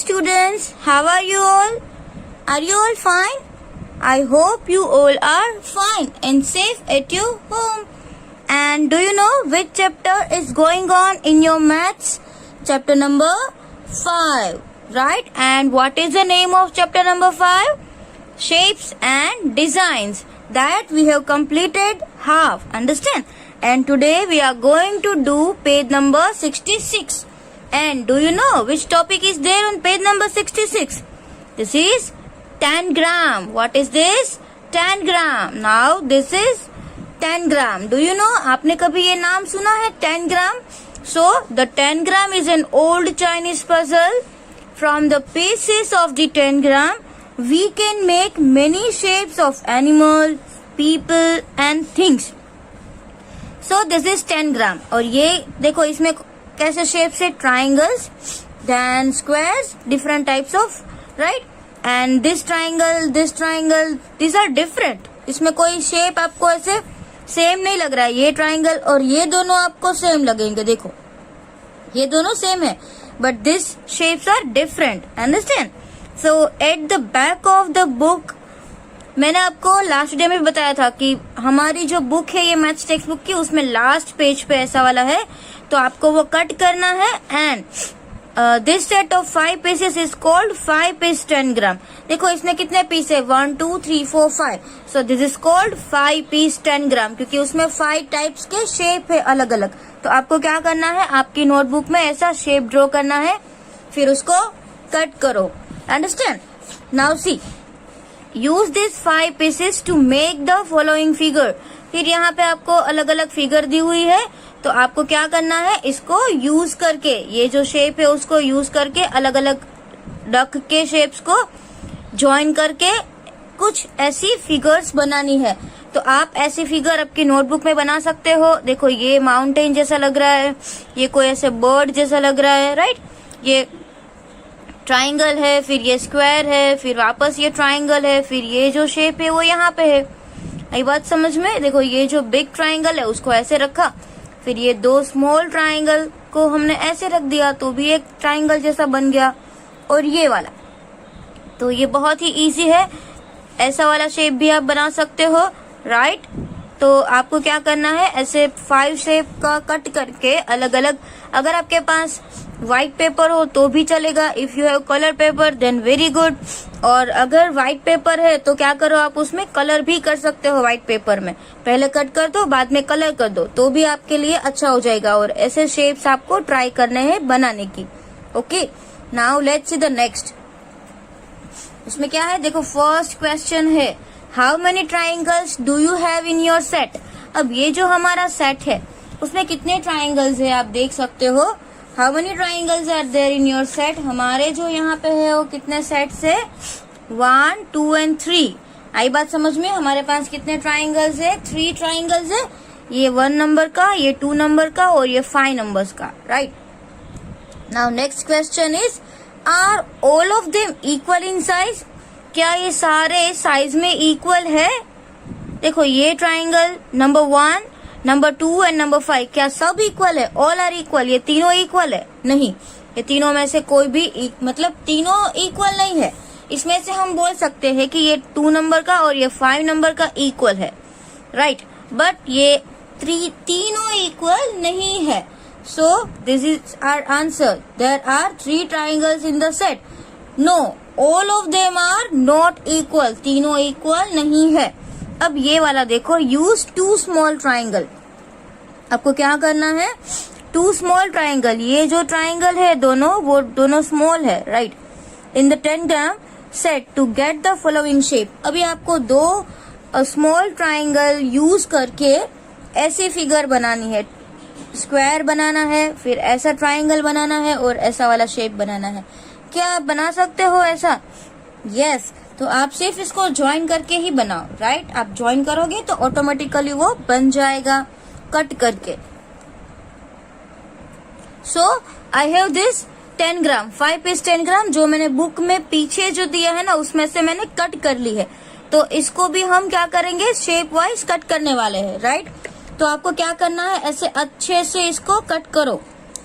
Students, how are you all? Are you all fine? I hope you all are fine and safe at your home. And do you know which chapter is going on in your maths? Chapter number 5, right? And what is the name of chapter number 5? Shapes and designs. That we have completed half. Understand? And today we are going to do page number 66. And do you know which topic is there on page number 66? This is tangram. What is this? Tangram. Now this is tangram. Do you know? आपने कभी ये नाम सुना है tangram? So the tangram is an old Chinese puzzle. From the pieces of the tangram, we can make many shapes of animals, people and things. So this is tangram. और ये देखो इसमें कैसे शेप से triangles, then squares, different types of, right? And this triangle, this are different. इसमें कोई shape आपको ऐसे सेम नहीं लग रहा है. ये ट्राइंगल और ये दोनों आपको सेम लगेंगे. देखो ये दोनों सेम है, but this shapes are different. Understand? So at the back of the book, मैंने आपको लास्ट डे में बताया था कि हमारी जो बुक है ये मैथ्स टेक्स्ट बुक की, उसमें लास्ट पेज पे ऐसा वाला है, तो आपको वो कट करना है. And this set of 5 pieces is called 5 piece tangram. देखो इसमें कितने पीस है? 1 2 3 4 5. So this is called 5 piece tangram, क्योंकि उसमें 5 टाइप्स के शेप है अलग अलग. तो आपको क्या करना है? आपकी नोटबुक में ऐसा शेप ड्रॉ करना है, फिर उसको कट करो. Understand? Now see, use this 5 pieces to make the following figure. फिर यहाँ पे आपको अलग अलग फिगर दी हुई है, तो आपको क्या करना है? इसको यूज करके, ये जो शेप है उसको यूज करके अलग अलग डक के शेप्स को ज्वाइन करके कुछ ऐसी फिगर्स बनानी है. तो आप ऐसी फिगर आपकी नोटबुक में बना सकते हो. देखो ये माउंटेन जैसा लग रहा है, ये कोई ऐसे बर्ड जैसा लग रहा है, राइट? ये ट्राइंगल है, फिर ये स्क्वायर है, फिर वापस ये ट्राइंगल है, फिर ये जो शेप है वो यहाँ पे है. आई बात समझ में? देखो ये जो बिग ट्राइंगल है उसको ऐसे रखा, फिर ये 2 स्मॉल ट्राइंगल को हमने ऐसे रख दिया, तो भी एक ट्राइंगल जैसा बन गया. और ये वाला, तो ये बहुत ही इजी है. ऐसा वाला शेप भी आप बना सकते हो, राइट? तो आपको क्या करना है? ऐसे 5 शेप का कट करके अलग अलग, अगर आपके पास व्हाइट पेपर हो तो भी चलेगा. If you have colour paper then very good. और अगर व्हाइट पेपर है तो क्या करो, आप उसमें कलर भी कर सकते हो. व्हाइट पेपर में पहले कट कर दो, बाद में कलर कर दो, तो भी आपके लिए अच्छा हो जाएगा. और ऐसे शेप्स आपको ट्राई करने हैं बनाने की. Okay, now let's see the next. इसमें क्या है? देखो फर्स्ट क्वेश्चन है, how many triangles do you have in your set. अब ये जो हमारा सेट है उसमें कितने ट्राइंगल्स है आप देख सकते हो. How many triangles are there in your set. हमारे जो यहाँ पे है वो कितने सेट्स है? 1 2 एंड 3. आई बात समझ में? हमारे पास कितने ट्राइंगल्स है? 3 ट्राइंगल्स है. ये 1 नंबर का, ये 2 नंबर का और ये 5 नंबर्स का, right? Now next question is, are all of them equal in size. क्या ये सारे साइज में इक्वल है? देखो ये triangle number 1, number 2 and number 5, क्या सब इक्वल है? All are equal. ये तीनों इक्वल है? नहीं, ये तीनों में से कोई भी मतलब तीनों इक्वल नहीं है. इसमें से हम बोल सकते हैं कि ये 2 नंबर का और ये 5 नंबर का इक्वल है, राइट? बट ये तीनों इक्वल नहीं है. So this is our answer. There are 3 triangles in the set. No, all of them are not equal. तीनों इक्वल नहीं है. अब ये वाला देखो, यूज 2 स्मॉल ट्राइंगल. आपको क्या करना है? 2 स्मॉल ट्राइंगल. ये जो ट्राइंगल है दोनों, वो दोनों स्मॉल है, right? In the tangram set to get the following shape. अभी आपको 2 स्मॉल ट्राइंगल यूज करके ऐसी फिगर बनानी है. स्क्वायर बनाना है, फिर ऐसा ट्राइंगल बनाना है और ऐसा वाला शेप बनाना है. क्या आप बना सकते हो ऐसा? यस. तो आप सिर्फ इसको ज्वाइन करके ही बनाओ, राइट? आप ज्वाइन करोगे तो ऑटोमेटिकली वो बन जाएगा कट करके. So I have this tangram, 5 piece tangram, जो मैंने बुक में पीछे जो दिया है ना उसमें से मैंने कट कर ली है. तो इसको भी हम क्या करेंगे? शेप वाइज कट करने वाले हैं, राइट? तो आपको क्या करना है? ऐसे अच्छे से इसको कट करो.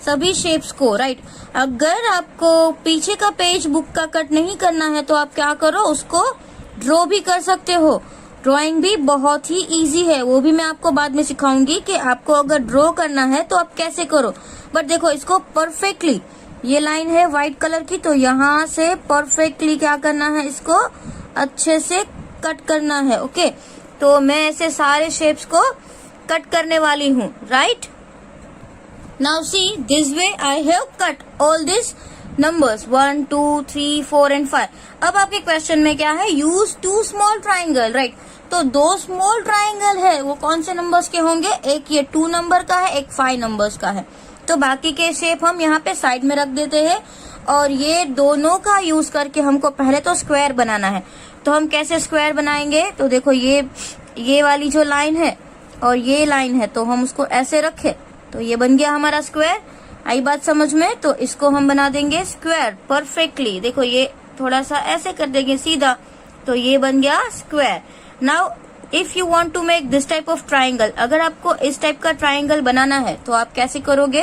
सभी शेप्स को, राइट। अगर आपको पीछे का पेज बुक का कट नहीं करना है तो आप क्या करो, उसको ड्रॉ भी कर सकते हो। ड्राइंग भी बहुत ही इजी है, वो भी मैं आपको बाद में सिखाऊंगी कि आपको अगर ड्रॉ करना है तो आप कैसे करो। बट देखो इसको परफेक्टली, ये लाइन है व्हाइट कलर की, तो यहाँ से परफेक्टली क्या करना है, इसको अच्छे से कट करना है। ओके, तो मैं ऐसे सारे शेप्स को कट करने वाली हूँ, right. Now see this way I have cut all this numbers 1 2 3 4 and 5। अब आपके क्वेश्चन में क्या है, यूज 2 स्मॉल ट्राइंगल, राइट। तो 2 स्मॉल ट्राइंगल है, वो कौन से नंबर्स के होंगे, एक ये 2 नंबर का है, एक 5 नंबर्स का है। तो बाकी के शेप हम यहाँ पे साइड में रख देते हैं और ये दोनों का यूज करके हमको पहले तो स्क्वायर बनाना है। तो हम कैसे स्क्वायर बनाएंगे, तो देखो ये वाली जो लाइन है और ये लाइन है, तो हम उसको ऐसे रखे तो ये बन गया हमारा स्क्वायर। आई बात समझ में, तो इसको हम बना देंगे स्क्वायर परफेक्टली। देखो ये थोड़ा सा ऐसे कर देंगे सीधा, तो ये बन गया square. Now if you want to make this type of triangle, अगर आपको इस टाइप का ट्राइंगल बनाना है तो आप कैसे करोगे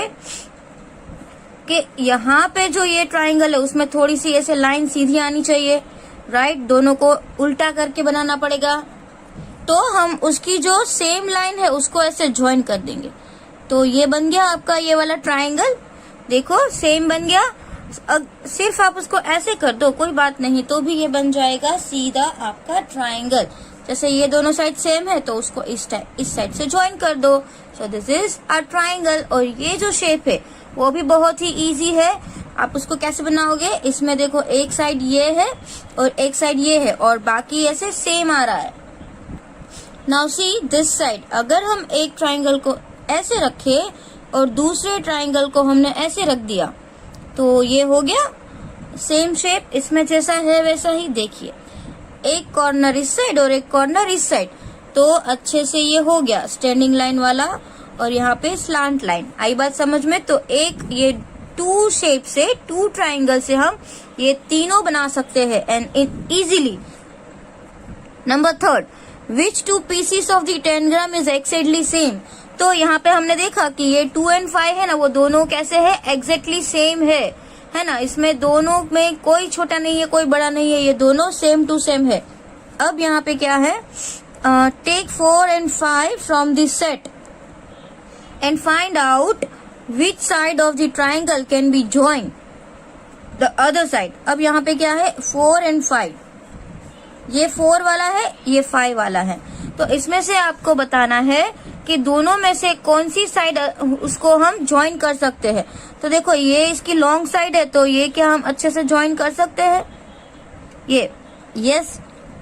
कि यहाँ पे जो ये ट्राइंगल है उसमें थोड़ी सी ऐसे लाइन सीधी आनी चाहिए, राइट। दोनों को उल्टा करके बनाना पड़ेगा, तो हम उसकी जो सेम लाइन है उसको ऐसे ज्वाइन कर देंगे, तो ये बन गया आपका ये वाला ट्राइंगल। देखो सेम बन गया। सिर्फ आप उसको ऐसे कर दो, कोई बात नहीं, तो भी ये बन जाएगा सीधा आपका ट्राइंगल। जैसे ये दोनों साइड सेम है तो उसको इस साइड से ज्वाइन कर दो। सो दिस इज अ ट्राइंगल। और ये जो शेप है वो भी बहुत ही इजी है। आप उसको कैसे बनाओगे, इसमें देखो एक साइड ये है और एक साइड ये है और बाकी ऐसे सेम आ रहा है। नाउ सी दिस साइड, अगर हम एक ट्राइंगल को ऐसे रखे और दूसरे ट्राइंगल को हमने ऐसे रख दिया तो ये हो गया सेम शेप, इसमें जैसा है वैसा ही। देखिए एक कॉर्नर इस साइड और एक कॉर्नर इस साइड, तो अच्छे से ये हो गया स्टैंडिंग लाइन वाला और यहाँ पे स्लांट लाइन। आई बात समझ में, तो एक ये 2 शेप से 2 ट्राइंगल से हम ये तीनों बना सकते हैं and easily. Number 3, which 2 pieces of the 10 gram is exactly same. तो यहाँ पे हमने देखा कि ये 2 and 5 है ना, वो दोनों कैसे है, एग्जैक्टली सेम है ना। इसमें दोनों में कोई छोटा नहीं है कोई बड़ा नहीं है, ये दोनों सेम टू सेम है। अब यहाँ पे क्या है, take 4 and 5 from this set and find out which side of the triangle can be join the other side. अब यहाँ पे क्या है, 4 and 5, ये 4 वाला है ये 5 वाला है, तो इसमें से आपको बताना है कि दोनों में से कौन सी साइड उसको हम ज्वाइन कर सकते हैं। तो देखो ये इसकी लॉन्ग साइड है, तो ये क्या हम अच्छे से ज्वाइन कर सकते हैं, ये यस।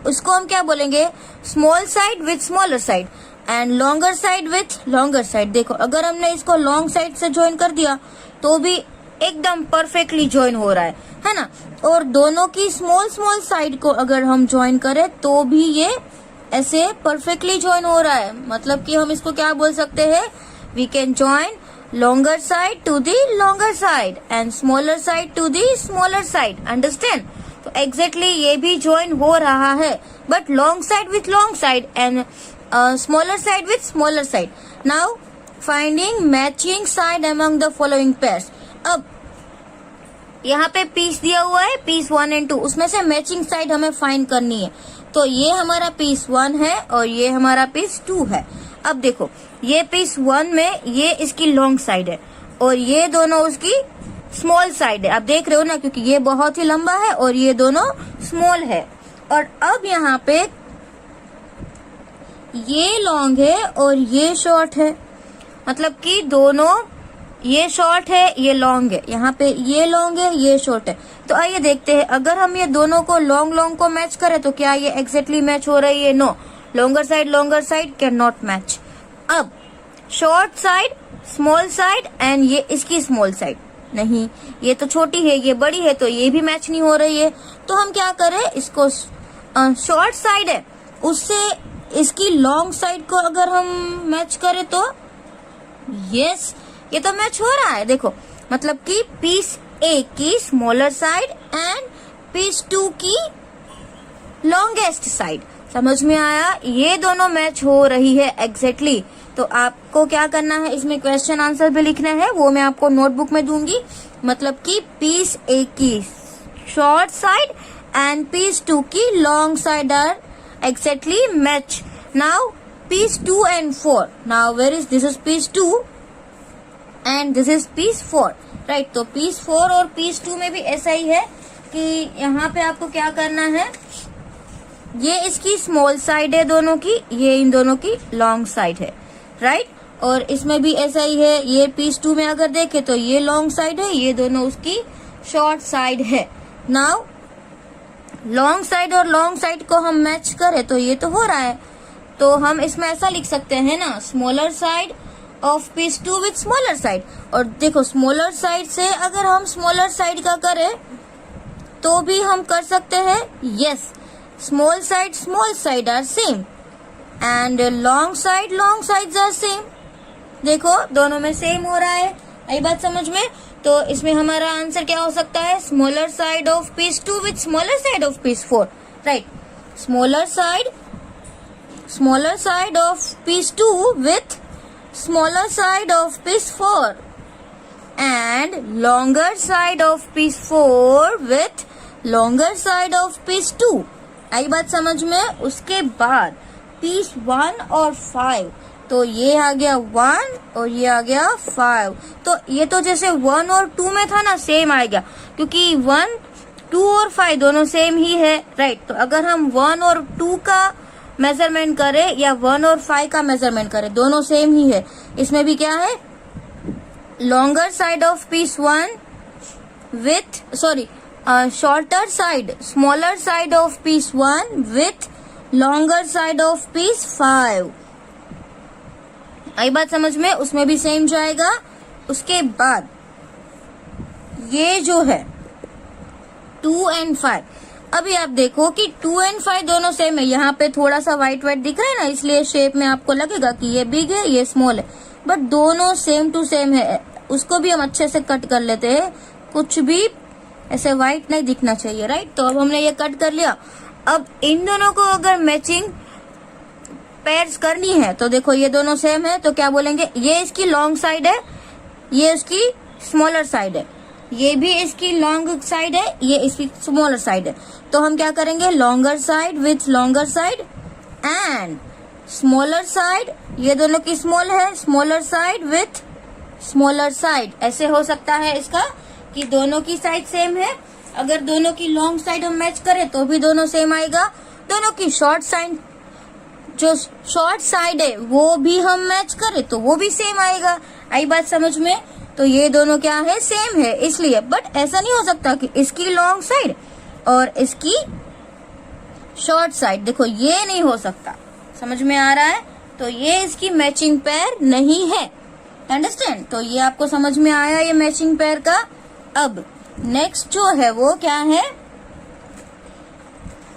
उसको हम क्या बोलेंगे, small side with smaller side and longer side with longer side. देखो अगर हमने इसको लॉन्ग साइड से ज्वाइन कर दिया तो भी एकदम परफेक्टली ज्वाइन हो रहा है ना। और दोनों की स्मॉल साइड को अगर हम ज्वाइन करें तो भी ये ऐसे परफेक्टली ज्वाइन हो रहा है। मतलब कि हम इसको क्या बोल सकते हैं, we can join longer side to the longer side and smaller side to the smaller side, understand। तो exactly ये भी join हो रहा है, but long side with long side and smaller side with smaller side। now finding matching side among the following pairs। अब यहाँ पे piece दिया हुआ है, पीस 1 and 2, उसमें से मैचिंग साइड हमें फाइंड करनी है। तो ये हमारा पीस 1 है और ये हमारा पीस 2 है। अब देखो ये पीस 1 में ये इसकी लॉन्ग साइड है और ये दोनों उसकी स्मॉल साइड है। आप देख रहे हो ना, क्योंकि ये बहुत ही लंबा है और ये दोनों स्मॉल है। और अब यहाँ पे ये लॉन्ग है और ये शॉर्ट है, मतलब कि दोनों, ये शॉर्ट है ये लॉन्ग है, यहाँ पे ये लॉन्ग है ये शॉर्ट है। तो आइए देखते हैं, अगर हम ये दोनों को लॉन्ग को मैच करें तो क्या ये एग्जैक्टली मैच हो रही है, no. Longer side can not match. अब short side, small side and ये इसकी स्मॉल साइड, नहीं ये तो छोटी है ये बड़ी है, तो ये भी मैच नहीं हो रही है। तो हम क्या करें, इसको शॉर्ट साइड है उससे इसकी लॉन्ग साइड को अगर हम मैच करें तो यस, ये तो मैच हो रहा है। देखो मतलब कि पीस 1 की स्मॉलर साइड एंड पीस 2 की लॉन्गेस्ट साइड, समझ में आया। ये दोनों मैच हो रही है एग्जैक्टली। तो आपको क्या करना है, इसमें क्वेश्चन आंसर भी लिखना है, वो मैं आपको नोटबुक में दूंगी। मतलब कि पीस ए की शॉर्ट साइड एंड पीस 2 की long side are exactly match. Now piece 2 and 4. Now where is this is piece 2 and this is piece 4, right? तो piece 4 और piece 2 में भी ऐसा ही है कि यहाँ पे आपको क्या करना है, ये इसकी स्मॉल साइड है दोनों की, ये इन दोनों की लॉन्ग साइड है, राइट? और इसमें भी ऐसा ही है, ये पीस 2 में अगर देखे तो ये लॉन्ग साइड है, ये दोनों उसकी शॉर्ट साइड है। नाउ लॉन्ग साइड और लॉन्ग साइड को हम मैच करें तो ये तो हो रहा है, तो हम इसमें ऐसा लिख सकते हैं ना, smaller side of peace 2 with smaller side. और देखो स्मॉलर साइड से अगर हम स्मॉलर साइड का करें तो भी हम कर सकते हैं, yes, small side are same and long sides are same. देखो दोनों में सेम हो रहा है, आई बात समझ में? तो इसमें हमारा आंसर क्या हो सकता है, smaller side of peace 2 with smaller side of peace 4, right? Smaller side of peace 2 with smaller side of peace 4 and longer side of peace 4 with longer side of peace 2। आई बात समझ में? उसके बाद पीस 1 और 5, तो ये आ गया 1 और ये आ गया 5, तो ये तो जैसे 1 और 2 में था ना, सेम आएगा, क्योंकि 1, 2 और 5 दोनों सेम ही है, राइट? तो अगर हम 1 और 2 का मेजरमेंट करें या 1 और 5 का मेजरमेंट करें, दोनों सेम ही है। इसमें भी क्या है, longer side of peace 1 with shorter side, smaller side of peace 1 with longer side of peace 5। आई बात समझ में? उसमें भी सेम जाएगा। उसके बाद ये जो है 2 and 5, अभी आप देखो कि 2 and 5 दोनों सेम है। यहाँ पे थोड़ा सा व्हाइट दिख रहा है ना, इसलिए शेप में आपको लगेगा कि ये बिग है ये स्मॉल है, बट दोनों सेम टू सेम है। उसको भी हम अच्छे से कट कर लेते हैं, कुछ भी ऐसे व्हाइट नहीं दिखना चाहिए, राइट? तो अब हमने ये कट कर लिया। अब इन दोनों को अगर मैचिंग पेयर्स करनी है तो देखो ये दोनों सेम है, तो क्या बोलेंगे, ये इसकी लॉन्ग साइड है, ये इसकी स्मॉलर साइड है, ये भी इसकी लॉन्ग साइड है, ये इसकी स्मॉलर साइड है। तो हम क्या करेंगे, longer side with longer side and smaller side, ये दोनों की स्मॉल है, smaller side with smaller side. ऐसे हो सकता है इसका कि दोनों की साइड सेम है, अगर दोनों की लॉन्ग साइड हम मैच करें तो भी दोनों सेम आएगा, दोनों की शॉर्ट साइड, जो शॉर्ट साइड है वो भी हम मैच करें तो वो भी सेम आएगा। आई बात समझ में? तो ये दोनों क्या है, सेम है इसलिए। बट ऐसा नहीं हो सकता कि इसकी लॉन्ग साइड और इसकी शॉर्ट साइड, देखो ये नहीं हो सकता, समझ में आ रहा है? तो ये इसकी मैचिंग पेयर नहीं है, अंडरस्टैंड? तो ये आपको समझ में आया ये मैचिंग पेयर का। अब नेक्स्ट जो है वो क्या है,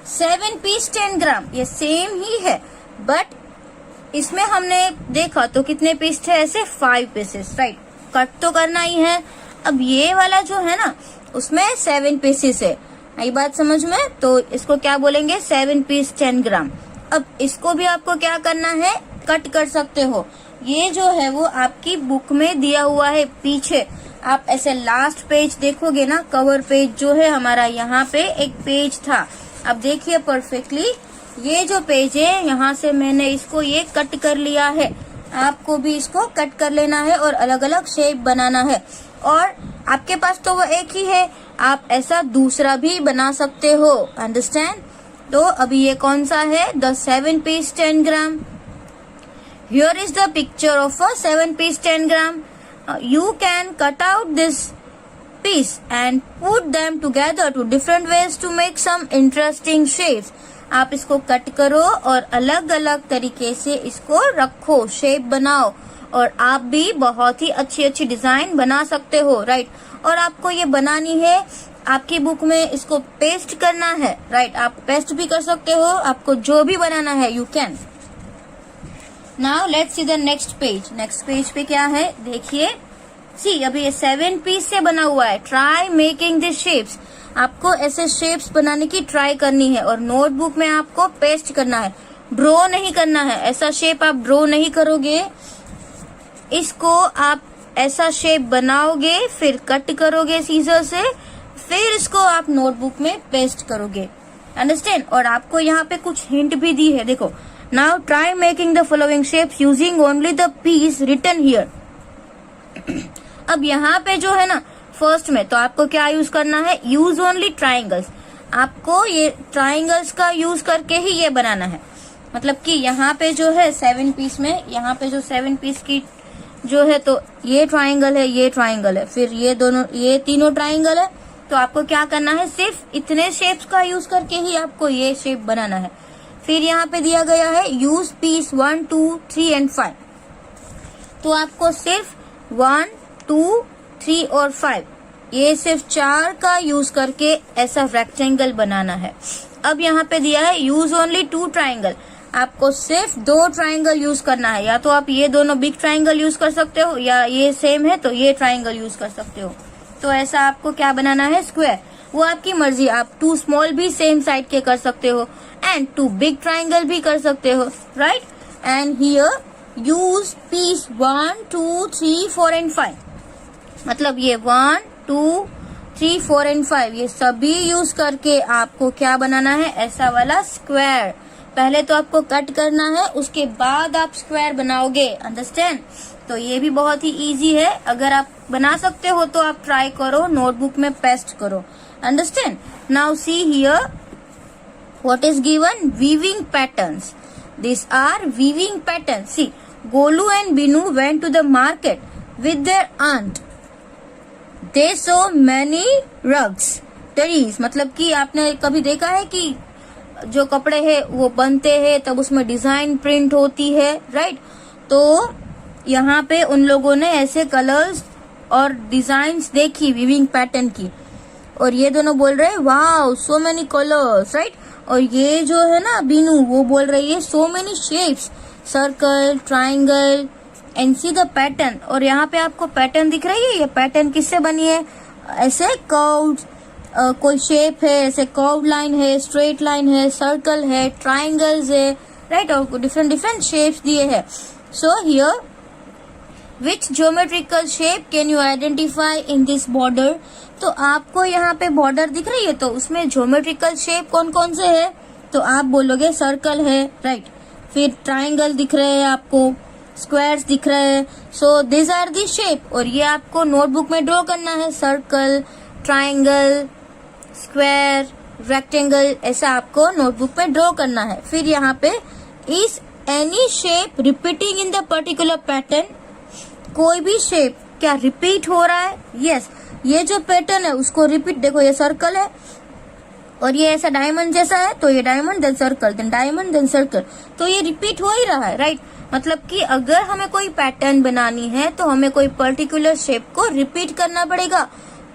7 पीस 10 ग्राम, ये सेम ही है, बट इसमें हमने देखा तो कितने पीस थे, ऐसे 5 पीसेस, राइट? कट तो करना ही है। अब ये वाला जो है ना, उसमें 7 पीसेस है, आई बात समझ में? तो इसको क्या बोलेंगे, 7 पीस 10 ग्राम। अब इसको भी आपको क्या करना है, कट कर सकते हो। ये जो है वो आपकी बुक में दिया हुआ है पीछे, आप ऐसे लास्ट पेज देखोगे ना, कवर पेज जो है हमारा, यहाँ पे एक पेज था, अब देखिए परफेक्टली, ये जो पेज है यहाँ से मैंने इसको ये कट कर लिया है, आपको भी इसको कट कर लेना है और अलग अलग शेप बनाना है। और आपके पास तो वो एक ही है, आप ऐसा दूसरा भी बना सकते हो, अंडरस्टैंड? तो अभी ये कौन सा है, the 7 piece 10 gram. Here is the picture of a 7 piece 10 gram. You can cut out this piece and put them together to different ways to make some interesting shapes. आप इसको कट करो और अलग अलग तरीके से इसको रखो, शेप बनाओ, और आप भी बहुत ही अच्छी अच्छी डिजाइन बना सकते हो, राइट? और आपको ये बनानी है, आपकी बुक में इसको पेस्ट करना है, राइट? आप पेस्ट भी कर सकते हो, आपको जो भी बनाना है you can. Now let's see the next page. Next page पे क्या है देखिए, सी अभी ये 7 पीस से बना हुआ है। ट्राई मेकिंग दिस शेप्स, आपको ऐसे शेप्स बनाने की ट्राई करनी है और नोटबुक में आपको पेस्ट करना है। ड्रॉ नहीं करना है, ऐसा शेप आप ड्रॉ नहीं करोगे, इसको आप ऐसा शेप बनाओगे, फिर कट करोगे सीजर से, फिर इसको आप नोटबुक में पेस्ट करोगे, अंडरस्टैंड। और आपको यहाँ पे कुछ हिंट भी दी है, देखो, now try making the following shapes using only the piece written here. अब यहाँ पे जो है ना फर्स्ट में, तो आपको क्या यूज करना है, यूज ओनली ट्राइंगल्स, आपको ये ट्राइंगल्स का यूज करके ही ये बनाना है। मतलब कि यहाँ पे जो है 7 पीस में, यहाँ पे जो 7 पीस की जो है, तो ये ट्राइंगल है, ये ट्राइंगल है, फिर ये दोनों, ये तीनों ट्राइंगल है। तो आपको क्या करना है, सिर्फ इतने शेप्स का यूज करके ही आपको ये शेप बनाना है। फिर यहाँ पे दिया गया है यूज पीस 1, 2, 3 एंड 5, तो आपको सिर्फ 1, 2, 3 और 5, ये सिर्फ 4 का यूज करके ऐसा रेक्टेंगल बनाना है। अब यहाँ पे दिया है यूज ओनली 2 ट्राइंगल, आपको सिर्फ 2 ट्राइंगल यूज करना है, या तो आप ये दोनों बिग ट्राइंगल यूज कर सकते हो, या ये सेम है तो ये ट्राइंगल यूज कर सकते हो। तो ऐसा आपको क्या बनाना है, स्क्वायर, वो आपकी मर्जी, आप 2 स्मॉल भी सेम साइड के कर सकते हो एंड 2 बिग ट्राइंगल भी कर सकते हो, right. And here use piece 1, 2, 3, 4 and 5, मतलब ये 1, 2, 3, 4 एंड 5 ये सभी यूज करके आपको क्या बनाना है, ऐसा वाला स्क्वायर। पहले तो आपको कट करना है, उसके बाद आप स्क्वायर बनाओगे, अंडरस्टैंड। तो ये भी बहुत ही इजी है, अगर आप बना सकते हो तो आप ट्राई करो, नोटबुक में पेस्ट करो, understand. Now see here what is given, weaving patterns, this are weaving pattern. See, Golu and Binu went to the market with their aunt, they saw many rugs trees, मतलब कि आपने कभी देखा है कि जो कपड़े हैं वो बनते हैं तब उसमें डिजाइन प्रिंट होती है, राइट। तो यहाँ पे उन लोगों ने ऐसे कलर्स और डिजाइन्स देखी वीविंग पैटर्न की, और ये दोनों बोल रहे हैं wow so many colours, right. और ये जो है ना बीनू, वो बोल रही है so many shapes, circle, triangle and see the pattern. और यहाँ पे आपको पैटर्न दिख रही है, ये पैटर्न किससे बनी है, ऐसे कर्व्स, कोई शेप है, ऐसे कर्व लाइन है, स्ट्रेट लाइन है, सर्कल है, ट्राइंगल्स है, राइट, और डिफरेंट डिफरेंट शेप्स दिए हैं। So here which geometrical shape can you identify in this border, तो आपको यहाँ पे बॉर्डर दिख रही है, तो उसमें ज्योमेट्रिकल शेप कौन कौन से है, तो आप बोलोगे सर्कल है, राइट, फिर ट्राइंगल दिख रहे हैं आपको, स्क्वायर्स दिख रहे हैं, so this are the shape. और ये आपको नोटबुक में ड्रॉ करना है, सर्कल, ट्राइंगल, स्क्वायर, रेक्टेंगल, ऐसा आपको नोटबुक में ड्रॉ करना है। फिर यहाँ पे is any shape repeating in the particular pattern, कोई भी शेप क्या रिपीट हो रहा है, यस, ये जो पैटर्न है उसको रिपीट, देखो ये सर्कल है और ये ऐसा डायमंड जैसा है, तो ये diamond then circle then diamond then circle, तो ये रिपीट हो ही रहा है, राइट। मतलब कि अगर हमें कोई पैटर्न बनानी है तो हमें कोई पर्टिकुलर शेप को रिपीट करना पड़ेगा,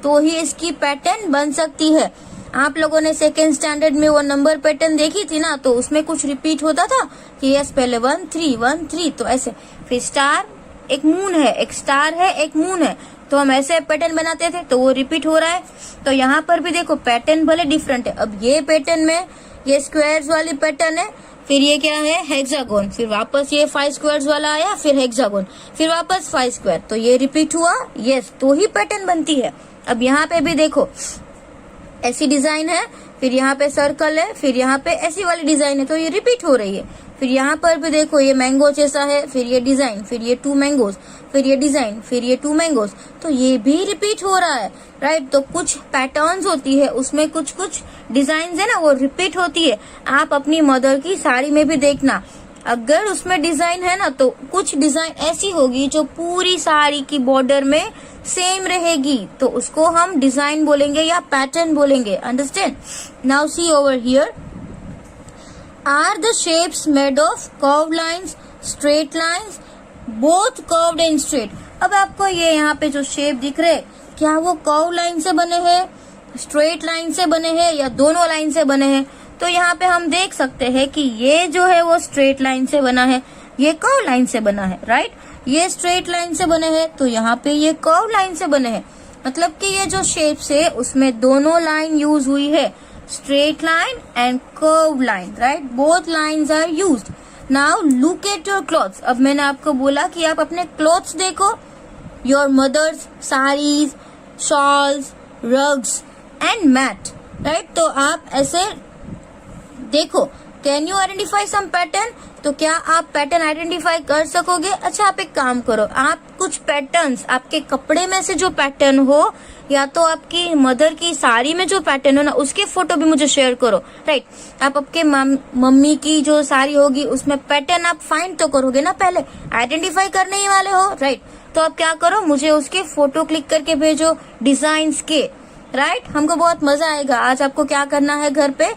तो ही इसकी पैटर्न बन सकती है। आप लोगों ने सेकेंड स्टैंडर्ड में वो नंबर पैटर्न देखी थी ना, तो उसमें कुछ रिपीट होता था कि यस पहले 1 3 1 3, तो ऐसे, फिर स्टार, एक मून है, एक स्टार है, एक मून है, तो हम ऐसे पैटर्न बनाते थे, तो वो रिपीट हो रहा है। तो यहाँ पर भी देखो पैटर्न भले डिफरेंट है, अब ये पैटर्न में ये स्क्वायर्स वाली पैटर्न है, फिर ये क्या है हेक्सागोन, फिर वापस ये 5 स्क्वायर्स वाला आया, फिर हेक्सागोन, फिर वापस 5 स्क्वायर, तो ये रिपीट हुआ, यस, तो ही पैटर्न बनती है। अब यहाँ पे भी देखो ऐसी डिजाइन है, फिर यहाँ पे सर्कल है, फिर यहाँ पे ऐसी वाली डिजाइन है, तो ये रिपीट हो रही है। फिर यहाँ पर भी देखो ये मैंगो जैसा है, फिर ये डिजाइन, फिर ये 2 मैंगोज, फिर ये डिजाइन, फिर ये 2 मैंगोज, तो ये भी रिपीट हो रहा है, राइट। तो कुछ पैटर्न्स होती है, उसमें कुछ कुछ डिजाइन है ना वो रिपीट होती है। आप अपनी मदर की साड़ी में भी देखना, अगर उसमें डिजाइन है ना, तो कुछ डिजाइन ऐसी होगी जो पूरी साड़ी की बॉर्डर में सेम रहेगी, तो उसको हम डिजाइन बोलेंगे या पैटर्न बोलेंगे, understand. Now see over here, are the shapes made of curve lines, straight lines, both curved and straight. अब आपको ये यहाँ पे जो शेप दिख रहे, क्या वो कर्व लाइन से बने हैं, स्ट्रेट लाइन से बने हैं, या दोनों लाइन से बने हैं? तो यहाँ पे हम देख सकते हैं कि ये जो है वो स्ट्रेट लाइन से बना है, ये कर्व लाइन से बना है, राइट। ये स्ट्रेट लाइन से बने हैं, तो यहाँ पे ये कर्व लाइन से बने हैं, मतलब कि ये जो शेप्स है उसमें दोनों लाइन यूज हुई है, straight line and curved line, right? Both lines are used. Now look at your clothes. अब मैंने आपको बोला कि आप अपने clothes देखो. Your mother's sarees, shawls, rugs and mat, right? तो आप ऐसे देखो. Can you identify some pattern? तो क्या आप पैटर्न आइडेंटिफाई कर सकोगे? अच्छा, आप एक काम करो, आप कुछ पैटर्न्स आपके कपड़े में से जो पैटर्न हो या तो आपकी मदर की साड़ी में जो पैटर्न हो ना, उसके फोटो भी मुझे शेयर करो, राइट? आप आपके मम्मी की जो साड़ी होगी उसमें पैटर्न आप फाइंड तो करोगे ना, पहले आइडेंटिफाई करने ही वाले हो, राइट? तो आप क्या करो, मुझे उसके फोटो क्लिक करके भेजो डिजाइन्स के, राइट? हमको बहुत मजा आएगा. आज आपको क्या करना है, घर पे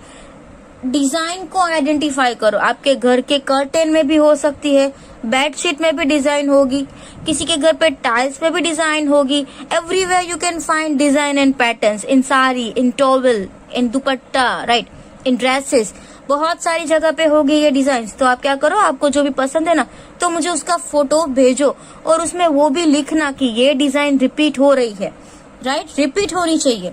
डिजाइन को आइडेंटिफाई करो. आपके घर के कर्टेन में भी हो सकती है, बेडशीट में भी डिजाइन होगी, किसी के घर पे टाइल्स में भी डिजाइन होगी. Everywhere you can find design and patterns, in sari, in towel, in dupatta, right, in dresses. बहुत सारी जगह पे होगी ये डिजाइन. तो आप क्या करो, आपको जो भी पसंद है ना, तो मुझे उसका फोटो भेजो और उसमें वो भी लिखना कि ये डिजाइन रिपीट हो रही है, राइट? रिपीट होनी चाहिए.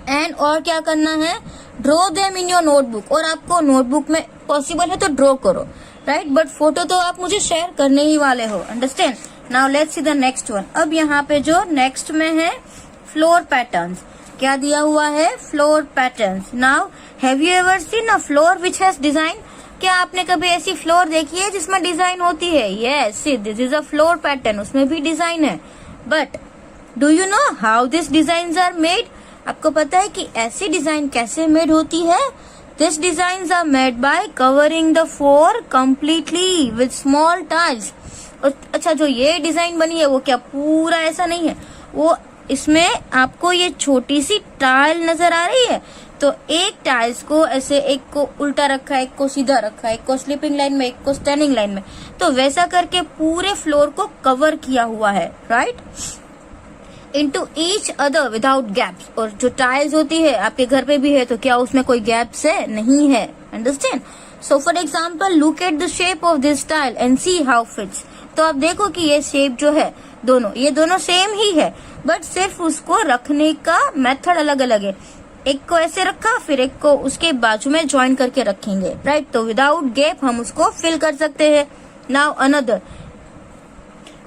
एंड और क्या करना है, draw them in your notebook. और आपको नोटबुक में पॉसिबल है तो ड्रॉ करो, राइट? बट फोटो तो आप मुझे शेयर करने ही वाले हो, understand? Now let's see the next one. अब यहाँ पे जो नेक्स्ट में है फ्लोर पैटर्न्स. क्या दिया हुआ है? Floor patterns. Now have you ever seen a floor which has design? क्या आपने कभी ऐसी फ्लोर देखी है जिसमें डिजाइन होती है? Yes, see this is a floor pattern, उसमें भी डिजाइन है. But do you know how this design are made? आपको पता है कि ऐसी डिजाइन कैसे मेड होती है? This design are made by covering the floor completely with small tiles. अच्छा, जो ये डिजाइन बनी है वो क्या पूरा ऐसा नहीं है, वो इसमें आपको ये छोटी सी टाइल नजर आ रही है. तो एक टाइल्स को ऐसे, एक को उल्टा रखा है, एक को सीधा रखा है, एक को स्लीपिंग लाइन में, एक को स्टैंडिंग लाइन में. तो वैसा करके पूरे फ्लोर को कवर किया हुआ है, right? into each other without gaps. और जो टाइल्स होती है आपके घर पे भी है, तो क्या उसमें कोई गैप्स है? नहीं है, understand? So for example look at the shape of this tile and see how fits. तो आप देखो कि ये शेप जो है ये दोनों सेम ही है, बट सिर्फ उसको रखने का मेथड अलग अलग है. एक को ऐसे रखा, फिर एक को उसके बाजू में ज्वाइन करके रखेंगे, राइट? तो विदाउट गैप हम उसको फिल कर सकते हैं. Now another.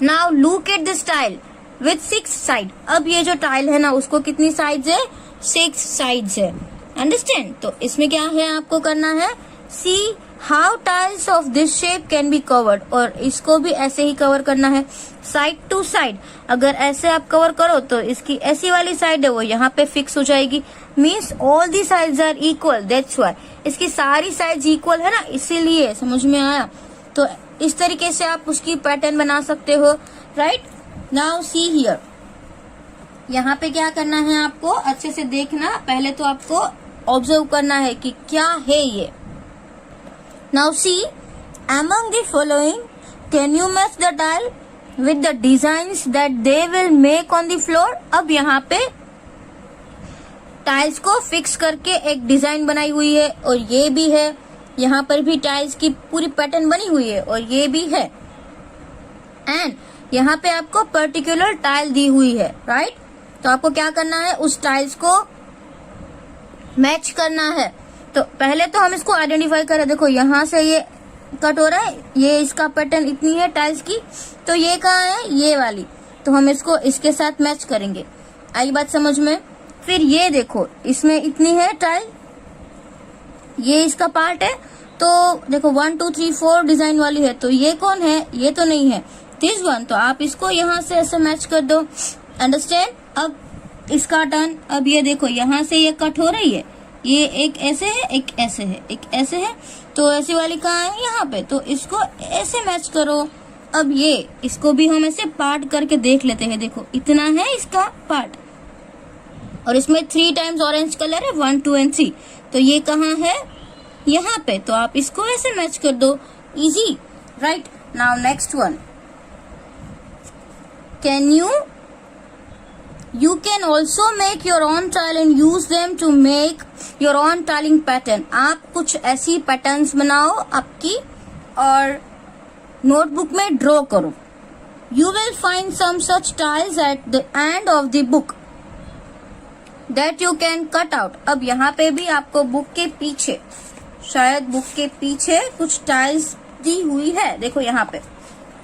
Now look at this tile with 6 side. अब ये जो टाइल है ना, उसको कितनी साइड्स है? 6 साइड्स है, अंडरस्टैंड? तो इसमें क्या है आपको करना है, see how tiles of this shape can be covered. और इसको भी ऐसे ही कवर करना है, साइड टू साइड. अगर ऐसे आप कवर करो तो इसकी ऐसी वाली साइड है वो यहाँ पे फिक्स हो जाएगी. Means all the sides are equal, that's why. इसकी सारी साइड्स इक्वल है ना, इसीलिए. समझ में आया? तो इस तरीके से आप उसकी पैटर्न बना सकते हो, राइट? Now see here. यहाँ पे क्या करना है आपको, अच्छे से देखना. पहले तो आपको ऑब्जर्व करना है कि क्या है ये. Now see, among the following can you match the tile with the designs that they will make on the floor. अब यहाँ पे टाइल्स को फिक्स करके एक डिजाइन बनाई हुई है, और ये भी है. यहाँ पर भी टाइल्स की पूरी पैटर्न बनी हुई है, और ये भी है. एंड यहाँ पे आपको पर्टिकुलर टाइल दी हुई है, राइट? तो आपको क्या करना है, उस टाइल्स को मैच करना है. तो पहले तो हम इसको आइडेंटिफाई करें. देखो यहाँ से ये कट हो रहा है, ये इसका पैटर्न इतनी है टाइल्स की, तो ये कहाँ है? ये वाली. तो हम इसको इसके साथ मैच करेंगे. आई बात समझ में? फिर ये देखो, इसमें इतनी है टाइल, ये इसका पार्ट है. तो देखो 1 2 3 4 डिजाइन वाली है. तो ये कौन है? ये तो नहीं है, दिस वन. तो आप इसको यहाँ से ऐसे मैच कर दो, अंडरस्टैंड? अब इसका टर्न. अब ये देखो, यहाँ से ये कट हो रही है, ये एक ऐसे है, एक ऐसे है, एक ऐसे है. तो ऐसी वाली कहाँ है? यहाँ पे. तो इसको ऐसे मैच करो. अब ये इसको भी हम ऐसे पार्ट करके देख लेते हैं. देखो इतना है इसका पार्ट, और इसमें 3 टाइम्स ऑरेंज कलर है, 1 2 and 3. तो ये कहाँ है? यहाँ पे. तो आप इसको ऐसे मैच कर दो, easy, right? Now next one. You can also make your own tile and use them to make your own tiling pattern. आप कुछ ऐसी पैटर्न्स बनाओ आपकी, और नोटबुक में ड्रॉ करो. You will find some such tiles at the end of the book. that you can cut out। अब यहाँ पे भी आपको बुक के पीछे, शायद बुक के पीछे कुछ टाइल्स दी हुई है। देखो यहाँ पे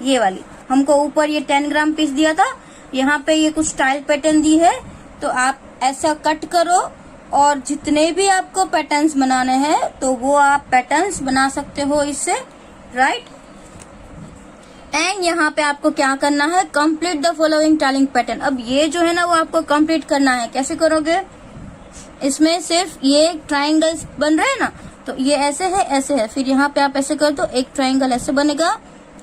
ये वाली, हमको ऊपर ये 10 ग्राम पीस दिया था, यहाँ पे ये कुछ टाइल पैटर्न दी है। तो आप ऐसा कट करो और जितने भी आपको पैटर्न्स बनाने हैं तो वो आप पैटर्न्स बना सकते हो इससे, राइट। एंड यहाँ पे आपको क्या करना है, complete the following tiling pattern. अब ये जो है ना वो आपको कंप्लीट करना है। कैसे करोगे, इसमें सिर्फ ये ट्राइंगल्स बन रहे हैं ना, तो ये ऐसे है, ऐसे है, फिर यहाँ पे आप ऐसे कर दो, एक ट्राइंगल ऐसे बनेगा,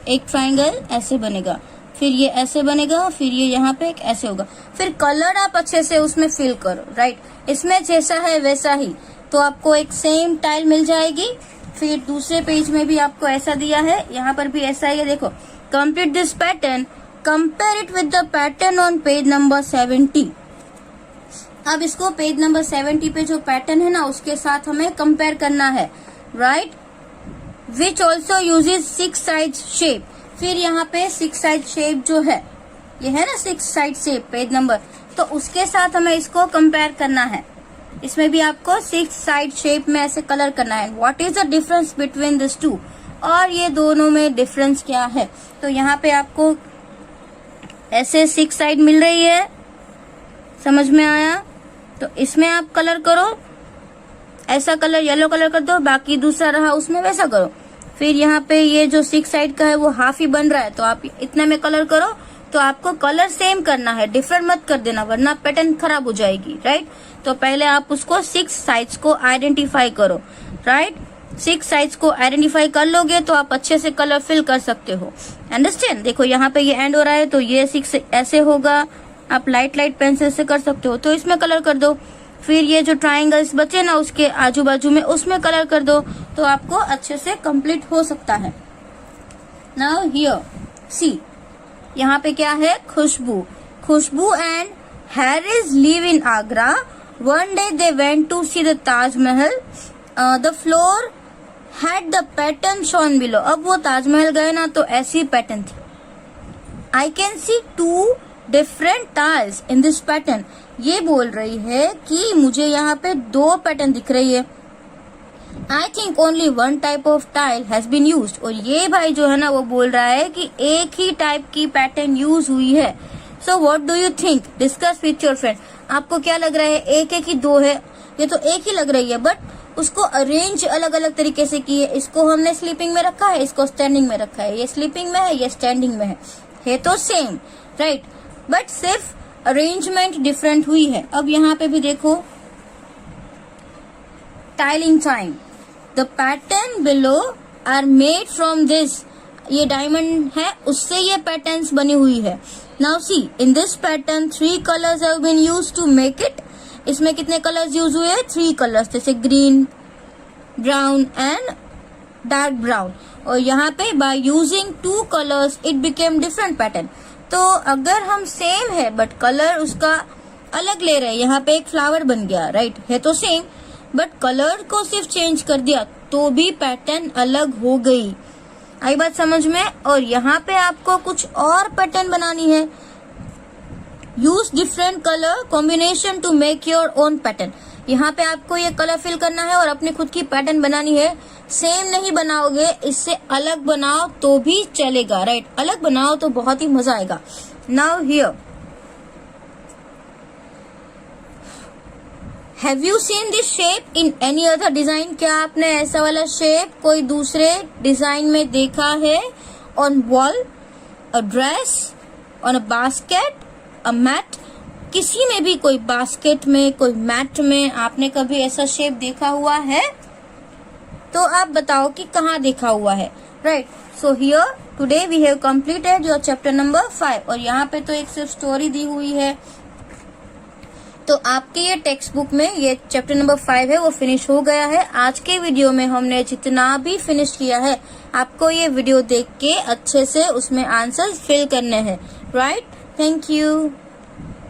एक ट्राइंगल ऐसे बनेगा, फिर ये ऐसे बनेगा, फिर ये यहाँ पे एक ऐसे होगा। फिर कलर आप अच्छे से उसमें फिल करो, राइट। इसमें जैसा है वैसा ही, तो आपको एक सेम टाइल मिल जाएगी। फिर दूसरे पेज में भी आपको ऐसा दिया है, यहाँ पर भी ऐसा ही है। देखो, complete this pattern, compare it with the pattern on page number 70। अब इसको पेज नंबर 70 पे जो पैटर्न है ना उसके साथ हमें कंपेयर करना है, right. Which also uses 6 side shape. फिर यहाँ पे 6 साइड शेप जो है, ये है ना 6 साइड शेप पेज नंबर, तो उसके साथ हमें इसको कंपेयर करना है। इसमें भी आपको 6 साइड शेप में ऐसे कलर करना है। What is the difference between this two, और ये दोनों में डिफरेंस क्या है। तो यहाँ पे आपको ऐसे 6 साइड मिल रही है, समझ में आया। तो इसमें आप कलर करो, ऐसा कलर येलो कलर कर दो, बाकी दूसरा रहा उसमें वैसा करो। फिर यहाँ पे ये जो 6 साइड का है वो हाफ ही बन रहा है, तो आप इतने में कलर करो। तो आपको कलर सेम करना है, डिफरेंट मत कर देना वरना पैटर्न खराब हो जाएगी, राइट। तो पहले आप उसको 6 साइड्स को आइडेंटिफाई करो, राइट। 6 साइड्स को आइडेंटिफाई कर लोगे तो आप अच्छे से कलर फिल कर सकते हो, अंडरस्टैंड। देखो यहाँ पे ये एंड हो रहा है, तो ये 6 ऐसे होगा, आप लाइट लाइट पेंसिल से कर सकते हो, तो इसमें कलर कर दो। फिर ये जो ट्राइंगल्स बचे ना उसके आजू बाजू में, उसमें कलर कर दो, तो आपको अच्छे से कंप्लीट हो सकता है। नाउ हियर सी, यहाँ पे क्या है, Khushbu. Khushbu and Harris live in Agra. One day they went to see the Taj Mahal. The floor had the pattern shown below. अब वो ताजमहल गए ना तो ऐसी पैटर्न थी। I can see 2 different tiles in this pattern. ये बोल रही है कि मुझे यहाँ पे 2 पैटर्न दिख रही है। I think only 1 type of tile has been used. और ये भाई जो है ना वो बोल रहा है कि एक ही टाइप की पैटर्न यूज हुई है। So what do you think, discuss with your friend. आपको क्या लग रहा है, एक है कि 2 है? ये तो एक ही लग रही है, बट उसको अरेंज अलग अलग तरीके से की है। इसको हमने स्लीपिंग में रखा है, इसको स्टैंडिंग में रखा है। ये स्लीपिंग में है, ये स्टैंडिंग में है तो सेम, राइट, बट सिर्फ अरेंजमेंट डिफरेंट हुई है। अब यहाँ पे भी देखो, tiling time, the pattern below are made from this. ये डायमंड है, उससे ये पैटर्न्स बनी हुई है। Now see, in this pattern 3 colours have been used to make it. इसमें कितने कलर्स यूज हुए? 3 कलर्स, जैसे green, brown and dark brown. और यहाँ पे by using 2 colours it became different pattern. तो अगर हम सेम है बट कलर उसका अलग ले रहे हैं, यहाँ पे एक फ्लावर बन गया, राइट, है तो सेम, बट कलर को सिर्फ चेंज कर दिया तो भी पैटर्न अलग हो गई। आई बात समझ में? और यहाँ पे आपको कुछ और पैटर्न बनानी है। Use different colour combination to make your own pattern. यहाँ पे आपको ये कलर फिल करना है और अपनी खुद की पैटर्न बनानी है। सेम नहीं बनाओगे, इससे अलग बनाओ तो भी चलेगा, राइट। अलग बनाओ तो बहुत ही मजा आएगा। Now here, have you seen this shape in any other design? क्या आपने ऐसा वाला शेप कोई दूसरे डिजाइन में देखा है? On wall, a dress, on a basket, a mat. किसी में भी, कोई बास्केट में, कोई मैट में, आपने कभी ऐसा शेप देखा हुआ है? तो आप बताओ कि कहाँ देखा हुआ है, right. So here today we have completed your chapter number 5। और यहाँ पे तो एक सिर्फ स्टोरी दी हुई है। तो आपके ये टेक्स्ट बुक में ये चैप्टर नंबर 5 है वो फिनिश हो गया है। आज के वीडियो में हमने जितना भी फिनिश किया है, आपको ये वीडियो देख के अच्छे से उसमें आंसर्स फिल करने हैं, राइट। Thank you.